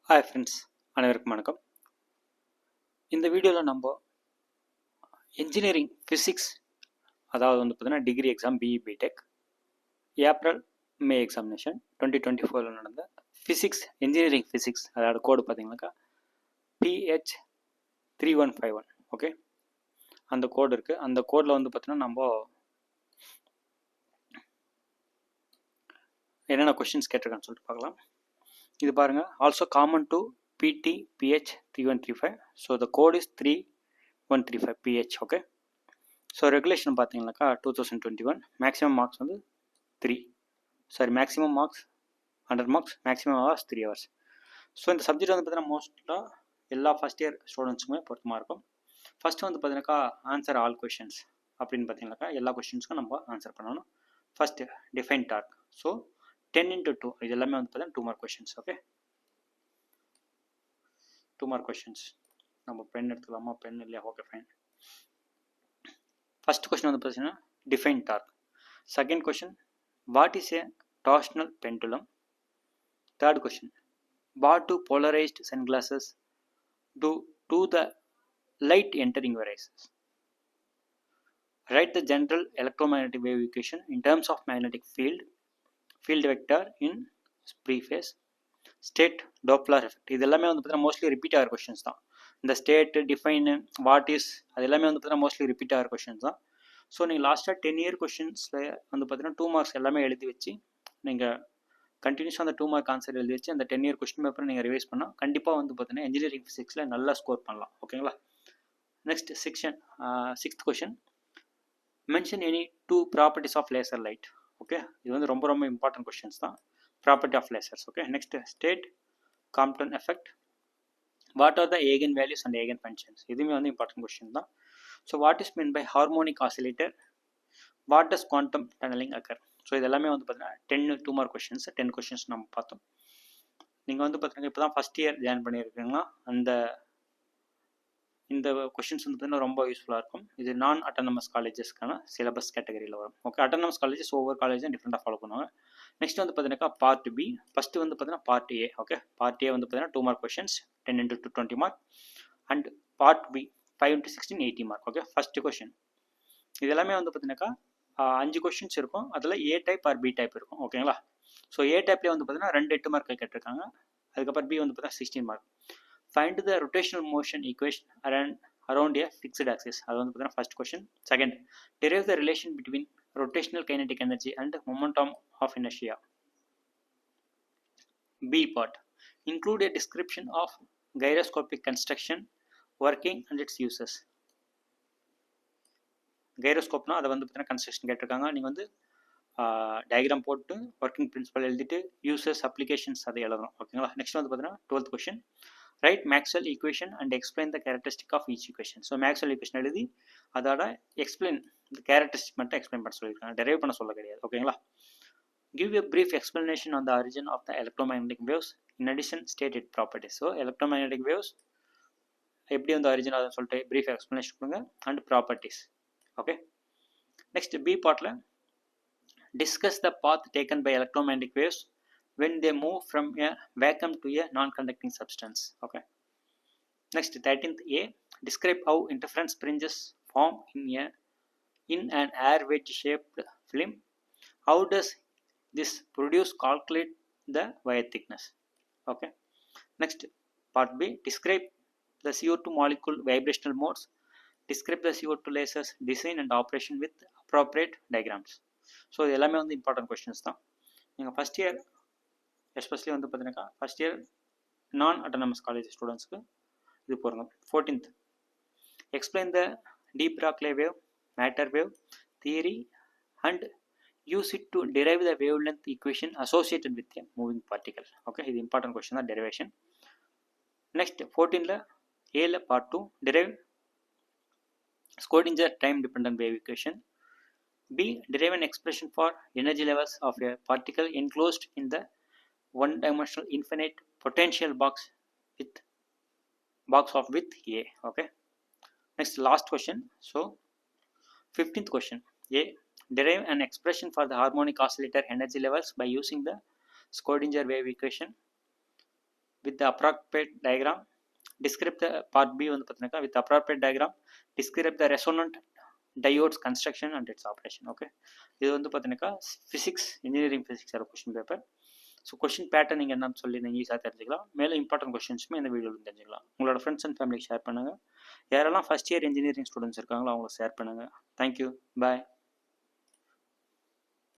Hi friends, அனைவருக்கும் வணக்கம். இந்த வீடியோவில் நம்ம இன்ஜினியரிங் ஃபிசிக்ஸ், அதாவது வந்து பார்த்தீங்கன்னா degree exam BE BTech April May examination 2024 நடந்த ஃபிசிக்ஸ், இன்ஜினியரிங் ஃபிசிக்ஸ், அதோட கோடு பார்த்தீங்கன்னாக்கா PH3151. ஓகே, அந்த கோடு இருக்குது. அந்த கோடில் வந்து பார்த்தீங்கன்னா நம்ம என்னென்ன கொஷின்ஸ் கேட்டிருக்கான்னு சொல்லிட்டு பார்க்கலாம். இது பாருங்கள், also common to PT PH3135. So the code is 3135 PH. Okay, so regulation பார்த்தீங்கன்னாக்கா 2021. மேக்ஸிமம் மார்க்ஸ் வந்து 3. Maximum marks 100 marks, maximum hours 3 hours. So இந்த சப்ஜெக்ட் வந்து பார்த்தீங்கன்னா மோஸ்ட்டாக எல்லா ஃபஸ்ட் இயர் ஸ்டூடெண்ட்ஸுக்குமே பொருத்தமாக இருக்கும். ஃபஸ்ட்டு வந்து பார்த்தீங்கன்னாக்கா ஆன்சர் ஆல் கொஷின்ஸ் அப்படின்னு பார்த்தீங்கன்னாக்கா எல்லா கொஷின்ஸ்க்கும் நம்ம ஆன்சர் பண்ணணும். First define torque. So 10 into 2 இது எல்லாமே வந்து பார்த்தீங்கன்னா 2 mark questions. Okay, 2 mark questions. நம்ம பென் எடுத்துக்கலாமா? பென் இல்லையா? Okay, fine. ஃபர்ஸ்ட் கொஸ்டின் வந்து பார்த்தீங்கன்னா define torque. Second question, what is a torsional pendulum? Third question, what do polarized sunglasses do to the light entering your eyes? Write the general electromagnetic wave equation in terms of magnetic field vector in preface. State Doppler effect. இது எல்லாமே வந்து பார்த்தீங்கன்னா mostly repeat ஆகிற questions தான். இந்த state, define, what is, அது எல்லாமே வந்து பார்த்தீங்கன்னா மோஸ்ட்லி ரிப்பீட் ஆகிற கொஷின்ஸ் தான். ஸோ நீங்கள் லாஸ்ட்டாக 10 year கொஷின்ஸில் வந்து பார்த்தீங்கன்னா 2 marks எல்லாமே எழுதி வச்சு நீங்கள் கண்டினியூஸாக அந்த 2 mark ஆன்சர் எழுதி வச்சு அந்த 10 year கொஸ்டின் பேப்பரை நீங்கள் ரிவைஸ் பண்ணால் கண்டிப்பாக வந்து பார்த்தீங்கன்னா இன்ஜினியரிங் ஃபிசிக்ஸில் நல்லா ஸ்கோர் பண்ணலாம். ஓகேங்களா? Next section, 6th question, mention any 2 properties of laser light. Okay, இது வந்து ரொம்ப ரொம்ப இம்பார்ட்டன்ட் கொஷின்ஸ் தான். Property of lasers. Okay, next state Compton effect. What are the eigen values and eigen functions? இதுவுமே வந்து இம்பார்ட்டன்ட் கொஸ்டின் தான். So what is mean by harmonic oscillator? What does quantum tunnelling occur? So இது எல்லாமே வந்து பார்த்தீங்கன்னா 2 mark questions, 10 questions நம்ம பார்த்தோம். நீங்கள் வந்து பார்த்தீங்கன்னா இப்போ தான் ஃபஸ்ட் இயர் ஜாயின் பண்ணியிருக்கீங்களா, இந்த கொஷின்ஸ் வந்து பார்த்தீங்கன்னா ரொம்ப யூஸ்ஃபுல்லாக இருக்கும். இது நான் அட்டானமஸ் காலேஜஸ்க்கான சிலபஸ் கேட்டகரியில் வரும். ஓகே, அட்டானமஸ் காலேஜஸ் ஒவ்வொரு காலேஜும் டிஃப்ரெண்ட்டாக ஃபாலோ பண்ணுவாங்க. நெக்ஸ்ட் வந்து பார்த்தீங்கன்னா பார்ட் பி. ஃபஸ்ட்டு வந்து பார்த்தீங்கன்னா part A. Okay, part A வந்து பார்த்தீங்கன்னா 2 mark questions, 10 into 2 20 mark. And part B 5 into 16 80 mark. Okay, first question இது எல்லாமே வந்து பார்த்தீங்கன்னாக்கா 5 கொஷின்ஸ் இருக்கும். அதில் A type or B type இருக்கும். ஓகேங்களா? ஸோ ஏ டைப்லேயே வந்து பார்த்தீங்கன்னா 2 8 mark கேட்டிருக்காங்க. அதுக்கப்புறம் பி வந்து பார்த்தீங்கன்னா 16 mark. Find the rotational motion equation around a fixed axis. அது வந்து பார்த்தீங்கன்னா first question. Second, derive the relation between rotational kinetic energy and momentum of inertia. B part, include a description of gyroscopic construction, working and its uses. கைரோஸ்கோப்னா அதை வந்து பார்த்தீங்கன்னா construction கேட்டிருக்காங்க. நீங்கள் வந்து டயக்ராம் போட்டு ஒர்க்கிங் பிரின்சிபல் எழுதிட்டு யூசஸ், அப்ளிகேஷன்ஸ் அதை எழுதணும். ஓகேங்களா? நெக்ஸ்ட் வந்து பார்த்தீங்கன்னா 12th question, write Maxwell equation and explain the characteristic of each equation. So Maxwell equation எழுதி அதோட எக்ஸ்பிளைன், இந்த கேரக்டரிஸ்டிக் மட்டும் எக்ஸ்பிளைன் பண்ண சொல்லியிருக்காங்க, டெரைவ் பண்ண சொல்ல கிடையாது. ஓகேங்களா? Give a brief explanation on the origin of the electromagnetic waves in addition stated properties. So electromagnetic waves எப்படி வந்து ஆரிஜின் அதை சொல்லிட்டு பிரீஃப் எக்ஸ்பிளனேஷன் கொடுங்க and properties. Okay, next B பார்ட்டில் discuss the path taken by electromagnetic waves when they move from a vacuum to a non-conducting substance. Okay, next 13th A, describe how interference fringes form in an air wedge shaped film. How does this produce? Calculate the wire thickness. Okay, next part B, describe the CO2 molecule vibrational modes. Describe the CO2 lasers design and operation with appropriate diagrams. So இது எல்லாமே வந்து important questions தான். நீங்கள் first year especially வந்து பார்த்தீங்கன்னாக்கா first year நான் autonomous college ஸ்டூடெண்ட்ஸ்க்கு இது போகிறோங்க. 14th, explain the de Broglie wave, matter wave theory and use it to derive the wavelength equation associated with a moving particle. Okay, இது important question தான், derivation. Next 14th ஏல part 2, derive Schrodinger time dependent wave equation. B, derive an expression for energy levels of a particle enclosed in the one-dimensional infinite potential box of width A. Okay. Next, last question. So, 15th question. A, derive an expression for the harmonic oscillator energy levels by using the Schrodinger wave equation. with the appropriate diagram. Describe the part B வந்து பார்த்தீங்கன்னா with appropriate diagram describe the resonant diodes construction and its operation. Okay, இது வந்து பார்த்தீங்கன்னா physics engineering physics question paper. So question pattern நீங்கள் என்னன்னு சொல்லி நீங்கள் ஈஸியாக தெரிஞ்சுக்கலாம். மேலும் இம்பார்ட்டன்ட் கொஸ்டின்ஸுமே இந்த வீடியோவில் தெரிஞ்சுக்கலாம். உங்களோட ஃப்ரெண்ட்ஸ் அண்ட் ஃபேமிலிக்கு ஷேர் பண்ணுங்கள். யாரெல்லாம் ஃபஸ்ட் இயர் இன்ஜினியரிங் ஸ்டூடெண்ட்ஸ் இருக்காங்களோ அவங்களுக்கு ஷேர் பண்ணுங்கள். தேங்க்யூ, பாய்.